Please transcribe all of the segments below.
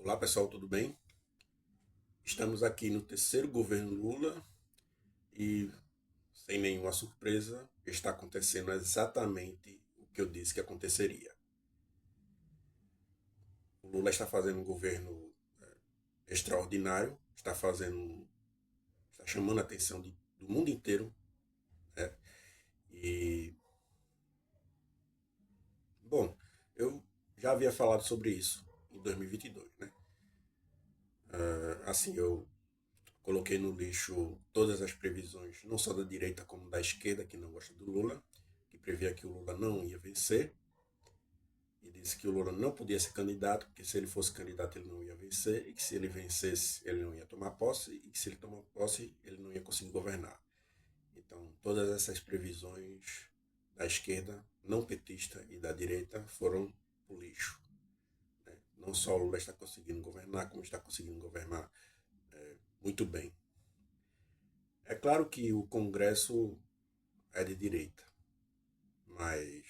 Olá pessoal, tudo bem? Estamos aqui no terceiro governo Lula e, sem nenhuma surpresa, está acontecendo exatamente o que eu disse que aconteceria. O Lula está fazendo um governo extraordinário, está chamando a atenção do mundo inteiro, né? E, bom, eu já havia falado sobre isso em 2022, né? Assim, eu coloquei no lixo todas as previsões, não só da direita como da esquerda, que não gosta do Lula, que previa que o Lula não ia vencer, e disse que o Lula não podia ser candidato, porque se ele fosse candidato ele não ia vencer, e que se ele vencesse ele não ia tomar posse, e que se ele tomar posse ele não ia conseguir governar. Então, todas essas previsões da esquerda, não petista e da direita foram pro lixo, né? Não só o Lula está conseguindo governar, como está conseguindo governar muito bem. É claro que o Congresso é de direita, mas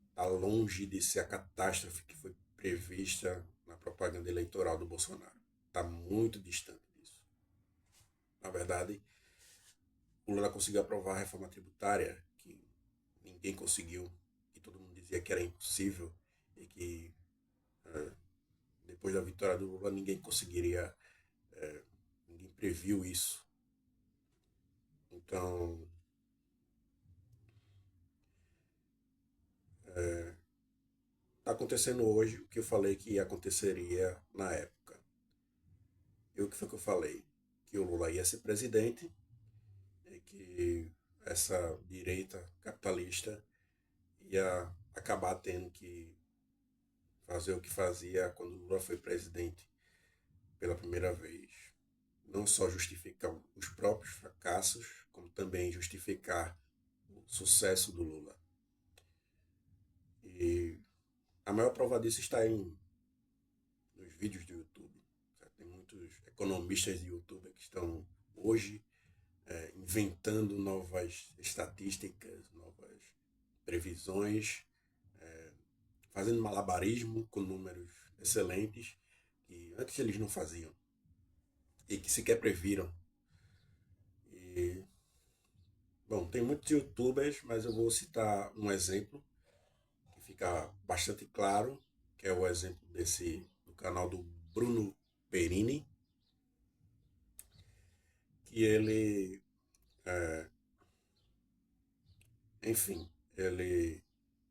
está longe de ser a catástrofe que foi prevista na propaganda eleitoral do Bolsonaro. Está muito distante disso. Na verdade, o Lula conseguiu aprovar a reforma tributária, que ninguém conseguiu, que todo mundo dizia que era impossível e que depois da vitória do Lula ninguém conseguiria, ninguém previu isso. Então, está acontecendo hoje o que eu falei que aconteceria na época. E o que foi que eu falei? Que o Lula ia ser presidente e que essa direita capitalista ia acabar tendo que fazer o que fazia quando Lula foi presidente pela primeira vez. Não só justificar os próprios fracassos, como também justificar o sucesso do Lula. E a maior prova disso está nos vídeos do YouTube. Certo? Tem muitos economistas de YouTube que estão hoje inventando novas estatísticas, novas previsões, fazendo malabarismo com números excelentes que antes eles não faziam e que sequer previram. E, bom, tem muitos youtubers, mas eu vou citar um exemplo que fica bastante claro, que é o exemplo do canal do Bruno Perini, que ele, enfim, ele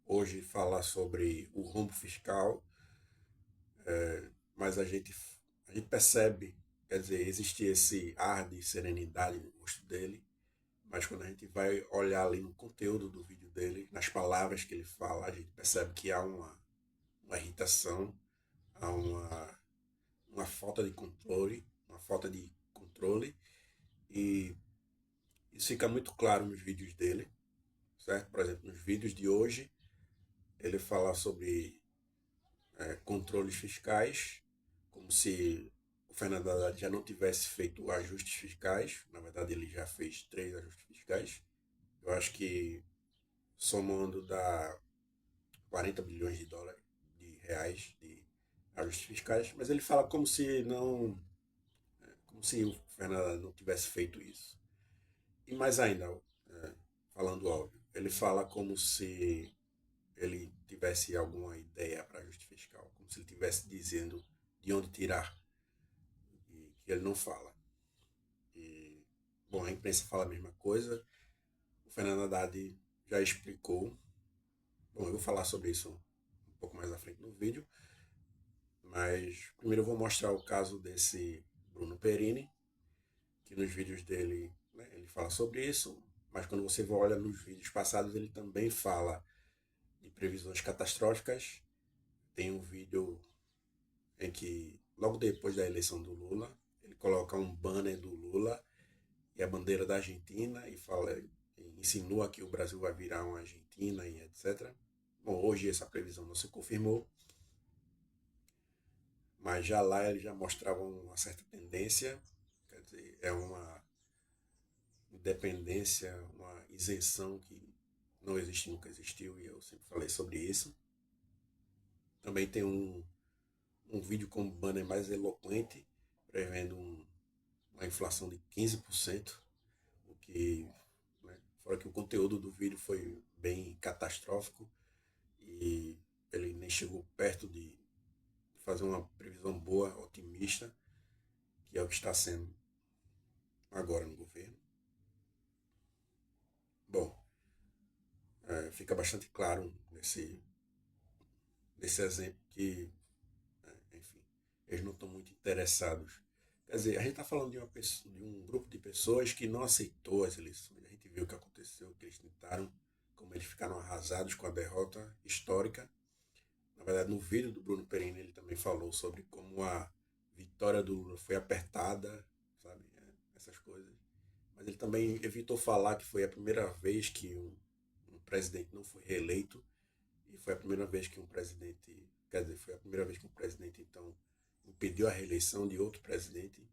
hoje fala sobre o rombo fiscal, mas a gente percebe, quer dizer, existe esse ar de serenidade no rosto dele, mas quando a gente vai olhar ali no conteúdo do vídeo dele, nas palavras que ele fala, a gente percebe que há uma irritação, há uma falta de controle, e isso fica muito claro nos vídeos dele, certo? Por exemplo, nos vídeos de hoje, ele fala sobre controles fiscais, como se o Fernando Haddad já não tivesse feito ajustes fiscais. Na verdade, ele já fez 3 ajustes fiscais. Eu acho que somando dá 40 bilhões de dólares, de reais, de ajustes fiscais. Mas ele fala como se o Fernando Haddad não tivesse feito isso. E mais ainda, falando óbvio, ele fala como se ele tivesse alguma ideia para ajuste fiscal, como se ele estivesse dizendo de onde tirar, e que ele não fala. E, bom, a imprensa fala a mesma coisa, o Fernando Haddad já explicou, bom, eu vou falar sobre isso um pouco mais à frente no vídeo, mas primeiro eu vou mostrar o caso desse Bruno Perini, que nos vídeos dele, né, ele fala sobre isso, mas quando você olha nos vídeos passados ele também fala de previsões catastróficas. Tem um vídeo em que, logo depois da eleição do Lula, ele coloca um banner do Lula e a bandeira da Argentina e fala, insinua que o Brasil vai virar uma Argentina e etc. Bom, hoje essa previsão não se confirmou, mas já lá ele já mostrava uma certa tendência, quer dizer, é uma independência, uma isenção que não existe, nunca existiu, e eu sempre falei sobre isso. Também tem um um vídeo com um banner mais eloquente, prevendo uma inflação de 15%, o que, né, fora que o conteúdo do vídeo foi bem catastrófico e ele nem chegou perto de fazer uma previsão boa, otimista, que é o que está sendo agora no governo. Bom, fica bastante claro nesse exemplo que, enfim, eles não estão muito interessados. Quer dizer, a gente está falando de um grupo de pessoas que não aceitou as eleições. A gente viu o que aconteceu, que eles tentaram, como eles ficaram arrasados com a derrota histórica. Na verdade, no vídeo do Bruno Perini, ele também falou sobre como a vitória do Lula foi apertada, sabe? Essas coisas. Mas ele também evitou falar que foi a primeira vez que um presidente não foi reeleito e foi a primeira vez que um presidente, quer dizer, foi a primeira vez que um presidente, então, impediu a reeleição de outro presidente.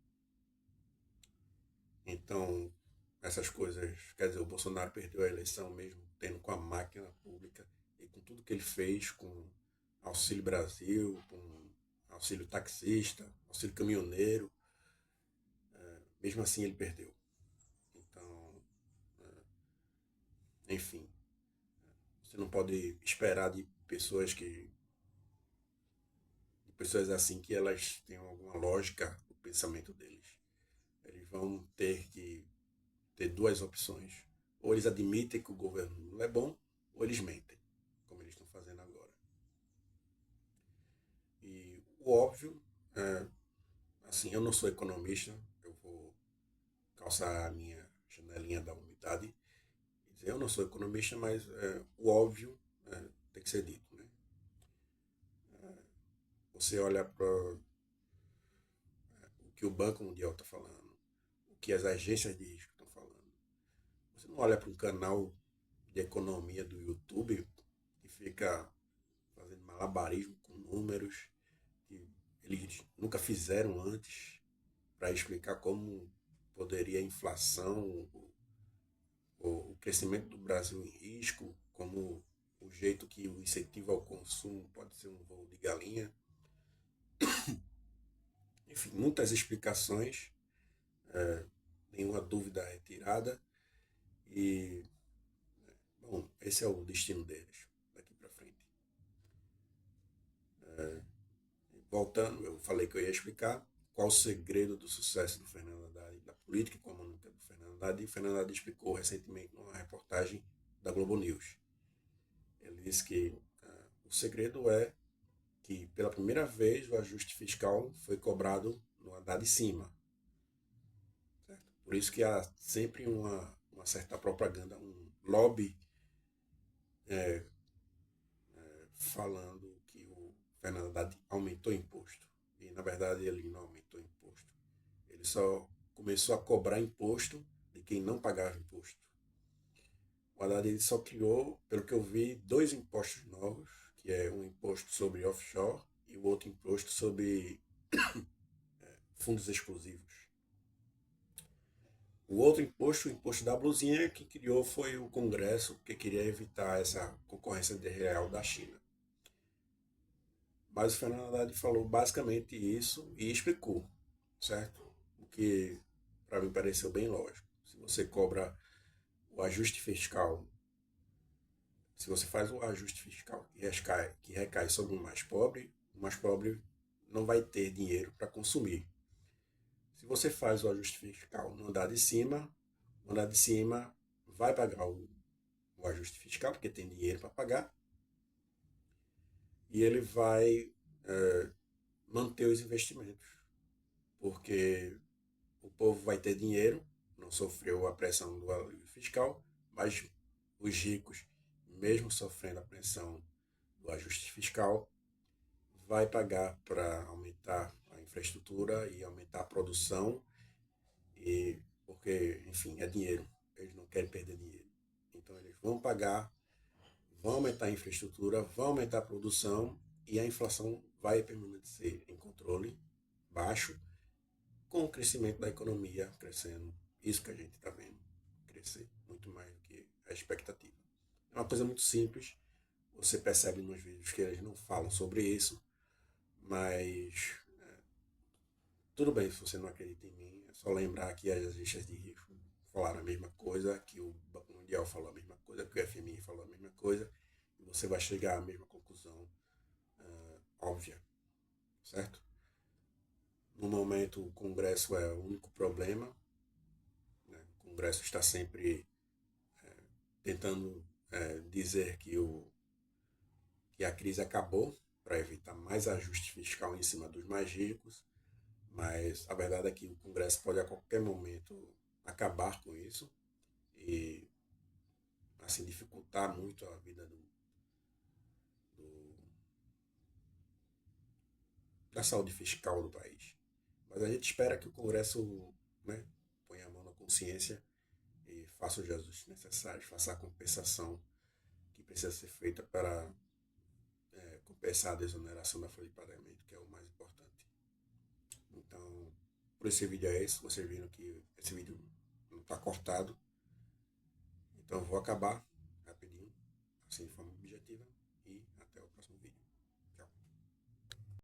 Então, essas coisas, quer dizer, o Bolsonaro perdeu a eleição mesmo tendo com a máquina pública e com tudo que ele fez com Auxílio Brasil, com auxílio taxista, auxílio caminhoneiro, mesmo assim ele perdeu. Então, enfim, você não pode esperar de pessoas assim que elas tenham alguma lógica no pensamento deles. Eles vão ter que ter duas opções. Ou eles admitem que o governo não é bom, ou eles mentem, como eles estão fazendo agora. E o óbvio, é, assim, eu não sou economista, eu vou calçar a minha janelinha da umidade e dizer, eu não sou economista, mas o óbvio tem que ser dito, né? Você olha para o que o Banco Mundial está falando, o que as agências de risco estão falando. Você não olha para um canal de economia do YouTube que fica fazendo malabarismo com números que eles nunca fizeram antes para explicar como poderia a inflação, o crescimento do Brasil em risco, como o jeito que o incentivo ao consumo pode ser um voo de galinha. Enfim, muitas explicações, nenhuma dúvida retirada. E, bom, esse é o destino deles daqui para frente. Voltando, eu falei que eu ia explicar qual o segredo do sucesso do Fernando Haddad, da política econômica do Fernando Haddad, e o Fernando Haddad explicou recentemente numa reportagem da Globo News. Ele disse que o segredo é que, pela primeira vez, o ajuste fiscal foi cobrado no Haddad de cima. Certo? Por isso que há sempre uma certa propaganda, um lobby falando que o Fernando Haddad aumentou o imposto. E, na verdade, ele não aumentou o imposto. Ele só começou a cobrar imposto de quem não pagava imposto. O Haddad ele só criou, pelo que eu vi, dois impostos novos, que é um imposto sobre offshore e o outro imposto sobre fundos exclusivos. O outro imposto, o imposto da blusinha, que criou foi o Congresso, que queria evitar essa concorrência desleal da China. Mas o Fernando Haddad falou basicamente isso e explicou, certo? O que para mim pareceu bem lógico. Se você cobra o ajuste fiscal, se você faz o ajuste fiscal que recai sobre o mais pobre não vai ter dinheiro para consumir. Se você faz o ajuste fiscal no andar de cima, o andar de cima vai pagar o ajuste fiscal, porque tem dinheiro para pagar, e ele vai manter os investimentos, porque o povo vai ter dinheiro, não sofreu a pressão do alívio fiscal, mas os ricos, mesmo sofrendo a pressão do ajuste fiscal, vai pagar para aumentar a infraestrutura e aumentar a produção, e porque, enfim, é dinheiro, eles não querem perder dinheiro. Então eles vão pagar, vão aumentar a infraestrutura, vão aumentar a produção e a inflação vai permanecer em controle baixo, com o crescimento da economia crescendo. Isso que a gente está vendo crescer muito mais do que a expectativa. É uma coisa muito simples, você percebe nos vídeos que eles não falam sobre isso, Mas tudo bem se você não acredita em mim, é só lembrar que as agências de risco falaram a mesma coisa, que o Banco Mundial falou a mesma coisa, que o FMI falou a mesma coisa, e você vai chegar à mesma conclusão óbvia, certo? No momento, o Congresso é o único problema, né? O Congresso está sempre tentando dizer que a crise acabou para evitar mais ajuste fiscal em cima dos mais ricos, mas a verdade é que o Congresso pode a qualquer momento acabar com isso e assim dificultar muito a vida do- da saúde fiscal do país. Mas a gente espera que o Congresso, né, ponha a mão na consciência e faça os ajustes necessários, faça a compensação que precisa ser feita para compensar a desoneração da folha de pagamento, que é o mais importante. Então, por esse vídeo é isso. Vocês viram que esse vídeo não está cortado. Então, eu vou acabar rapidinho, assim de forma objetiva. E até o próximo vídeo. Tchau.